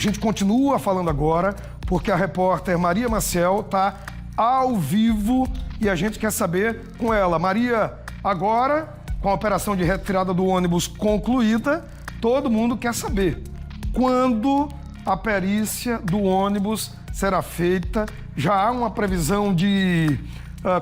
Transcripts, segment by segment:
A gente continua falando agora porque a repórter Maria Maciel está ao vivo e a gente quer saber com ela. Maria, agora, com a operação de retirada do ônibus concluída, todo mundo quer saber quando a perícia do ônibus será feita. Já há uma previsão de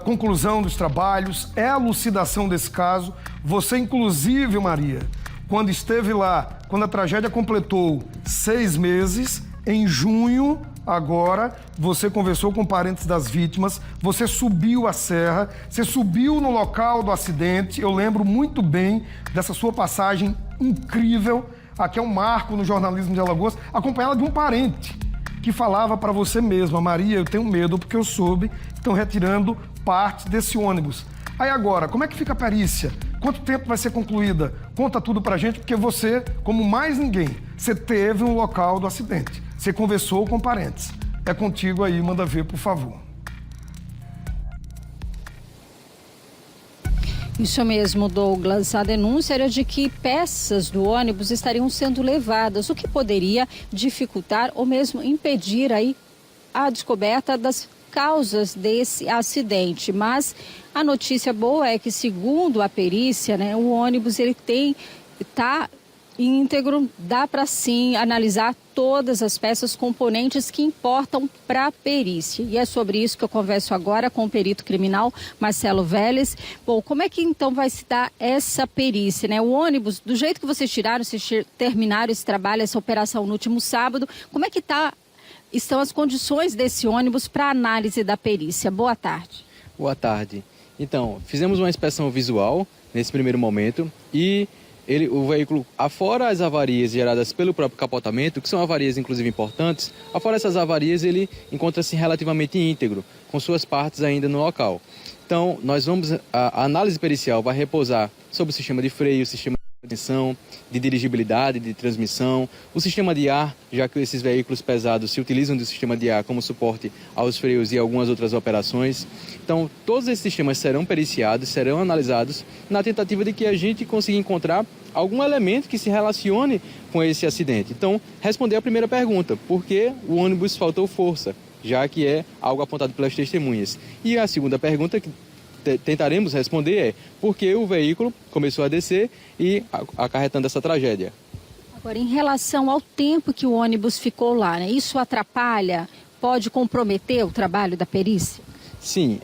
conclusão dos trabalhos, é a elucidação desse caso. Você, inclusive, Maria, quando esteve lá, quando a tragédia completou 6 meses, em junho, agora, você conversou com parentes das vítimas, você subiu a serra, você subiu no local do acidente. Eu lembro muito bem dessa sua passagem incrível. Aqui é um marco no jornalismo de Alagoas, acompanhada de um parente que falava para você mesma: Maria, eu tenho medo porque eu soube que estão retirando parte desse ônibus. Aí agora, como é que fica a perícia? Quanto tempo vai ser concluída? Conta tudo pra gente, porque você, como mais ninguém, você teve um local do acidente. Você conversou com parentes. É contigo aí, manda ver, por favor. Isso mesmo, Douglas. A denúncia era de que peças do ônibus estariam sendo levadas, o que poderia dificultar ou mesmo impedir aí a descoberta das causas desse acidente. Mas a notícia boa é que, segundo a perícia, o ônibus está íntegro, dá para sim analisar todas as peças, componentes que importam para a perícia. E é sobre isso que eu converso agora com o perito criminal Marcelo Vélez. Bom, como é que então vai se dar essa perícia, O ônibus, do jeito que vocês terminaram esse trabalho, essa operação no último sábado, como é que estão as condições desse ônibus para análise da perícia? Boa tarde. Boa tarde. Então, fizemos uma inspeção visual nesse primeiro momento e o veículo, afora as avarias geradas pelo próprio capotamento, que são avarias inclusive importantes, afora essas avarias ele encontra-se relativamente íntegro, com suas partes ainda no local. Então, a análise pericial vai repousar sobre o sistema de freio, o sistema de tensão, de dirigibilidade, de transmissão, o sistema de ar, já que esses veículos pesados se utilizam do sistema de ar como suporte aos freios e algumas outras operações. Então, todos esses sistemas serão periciados, serão analisados na tentativa de que a gente consiga encontrar algum elemento que se relacione com esse acidente. Então, responder a primeira pergunta: por que o ônibus faltou força? Já que é algo apontado pelas testemunhas. E a segunda pergunta que tentaremos responder é: por que o veículo começou a descer e acarretando essa tragédia? Agora, em relação ao tempo que o ônibus ficou lá, isso atrapalha, pode comprometer o trabalho da perícia? Sim,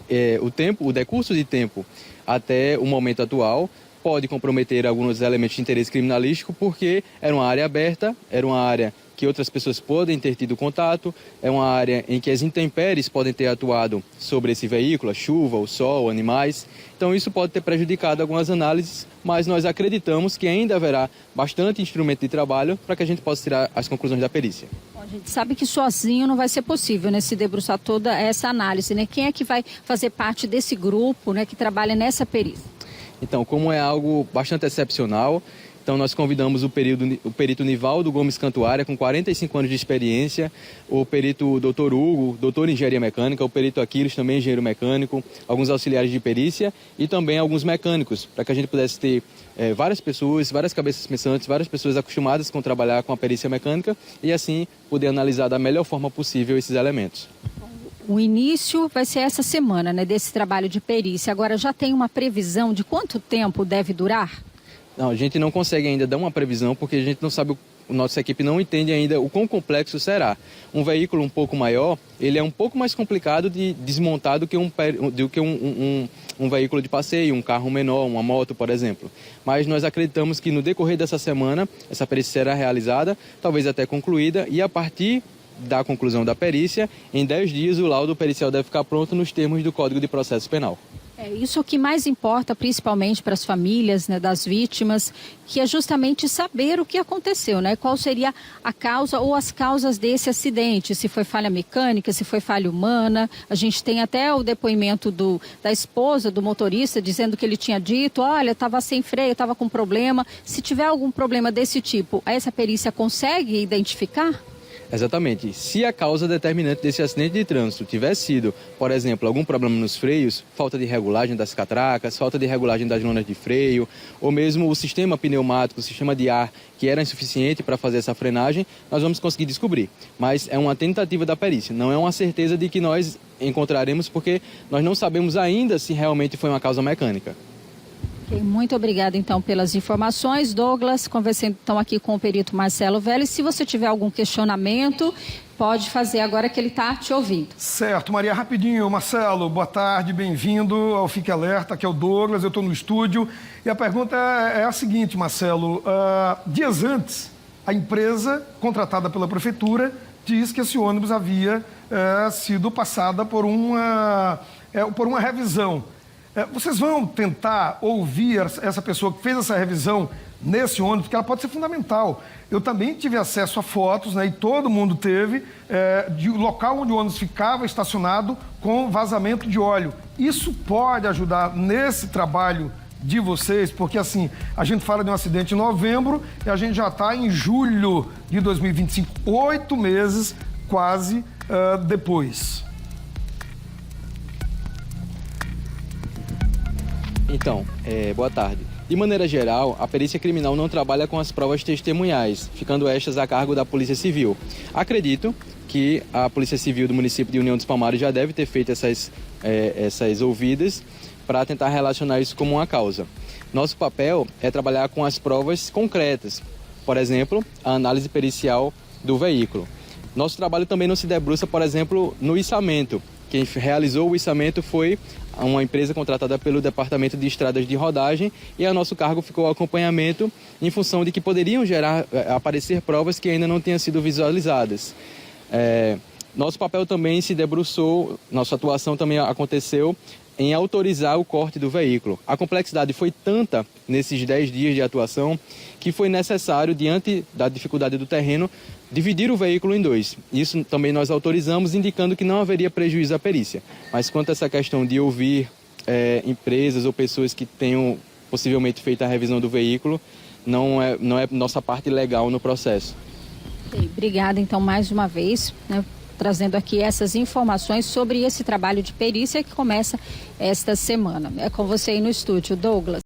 o decurso de tempo até o momento atual pode comprometer alguns elementos de interesse criminalístico, porque era uma área aberta, era uma área que outras pessoas podem ter tido contato, é uma área em que as intempéries podem ter atuado sobre esse veículo, a chuva, o sol, animais. Então isso pode ter prejudicado algumas análises, mas nós acreditamos que ainda haverá bastante instrumento de trabalho para que a gente possa tirar as conclusões da perícia. A gente sabe que sozinho não vai ser possível, se debruçar toda essa análise, Quem é que vai fazer parte desse grupo, que trabalha nessa perícia? Então, como é algo bastante excepcional, então nós convidamos o perito Nivaldo Gomes Cantuária, com 45 anos de experiência, o perito Dr. Hugo, doutor em engenharia mecânica, o perito Aquiles, também engenheiro mecânico, alguns auxiliares de perícia e também alguns mecânicos, para que a gente pudesse ter várias pessoas, várias cabeças pensantes, várias pessoas acostumadas com trabalhar com a perícia mecânica e assim poder analisar da melhor forma possível esses elementos. O início vai ser essa semana, desse trabalho de perícia. Agora, já tem uma previsão de quanto tempo deve durar? Não, a gente não consegue ainda dar uma previsão, porque a gente não sabe, nossa equipe não entende ainda o quão complexo será. Um veículo um pouco maior, ele é um pouco mais complicado de desmontar do que um veículo de passeio, um carro menor, uma moto, por exemplo. Mas nós acreditamos que no decorrer dessa semana, essa perícia será realizada, talvez até concluída, e a partir da conclusão da perícia, em 10 dias o laudo pericial deve ficar pronto nos termos do Código de Processo Penal. É isso que mais importa, principalmente para as famílias das vítimas, que é justamente saber o que aconteceu, qual seria a causa ou as causas desse acidente, se foi falha mecânica, se foi falha humana. A gente tem até o depoimento da esposa do motorista dizendo que ele tinha dito: olha, estava sem freio, estava com problema. Se tiver algum problema desse tipo, essa perícia consegue identificar? Exatamente. Se a causa determinante desse acidente de trânsito tivesse sido, por exemplo, algum problema nos freios, falta de regulagem das catracas, falta de regulagem das lonas de freio, ou mesmo o sistema pneumático, o sistema de ar, que era insuficiente para fazer essa frenagem, nós vamos conseguir descobrir. Mas é uma tentativa da perícia, não é uma certeza de que nós encontraremos, porque nós não sabemos ainda se realmente foi uma causa mecânica. Okay, muito obrigada, então, pelas informações. Douglas, conversando então aqui com o perito Marcelo Vélez. Se você tiver algum questionamento, pode fazer agora que ele está te ouvindo. Certo, Maria, rapidinho. Marcelo, boa tarde, bem-vindo ao Fique Alerta, aqui é o Douglas, eu estou no estúdio. E a pergunta é a seguinte, Marcelo. Dias antes, a empresa contratada pela prefeitura diz que esse ônibus havia sido passada por uma revisão. Vocês vão tentar ouvir essa pessoa que fez essa revisão nesse ônibus, porque ela pode ser fundamental. Eu também tive acesso a fotos, né, e todo mundo teve, do local onde o ônibus ficava estacionado com vazamento de óleo. Isso pode ajudar nesse trabalho de vocês, porque assim, a gente fala de um acidente em novembro e a gente já está em julho de 2025, 8 meses quase depois. Então, boa tarde. De maneira geral, a perícia criminal não trabalha com as provas testemunhais, ficando estas a cargo da Polícia Civil. Acredito que a Polícia Civil do município de União dos Palmares já deve ter feito essas ouvidas para tentar relacionar isso como uma causa. Nosso papel é trabalhar com as provas concretas, por exemplo, a análise pericial do veículo. Nosso trabalho também não se debruça, por exemplo, no içamento. Quem realizou o içamento foi uma empresa contratada pelo Departamento de Estradas de Rodagem e a nosso cargo ficou o acompanhamento em função de que poderiam aparecer provas que ainda não tinham sido visualizadas. Nosso papel também se debruçou, nossa atuação também aconteceu em autorizar o corte do veículo. A complexidade foi tanta nesses 10 dias de atuação que foi necessário, diante da dificuldade do terreno, dividir o veículo em 2. Isso também nós autorizamos, indicando que não haveria prejuízo à perícia. Mas quanto a essa questão de ouvir empresas ou pessoas que tenham possivelmente feito a revisão do veículo, não é nossa parte legal no processo. Obrigada, então, mais uma vez, né, trazendo aqui essas informações sobre esse trabalho de perícia que começa esta semana. É com você aí no estúdio, Douglas.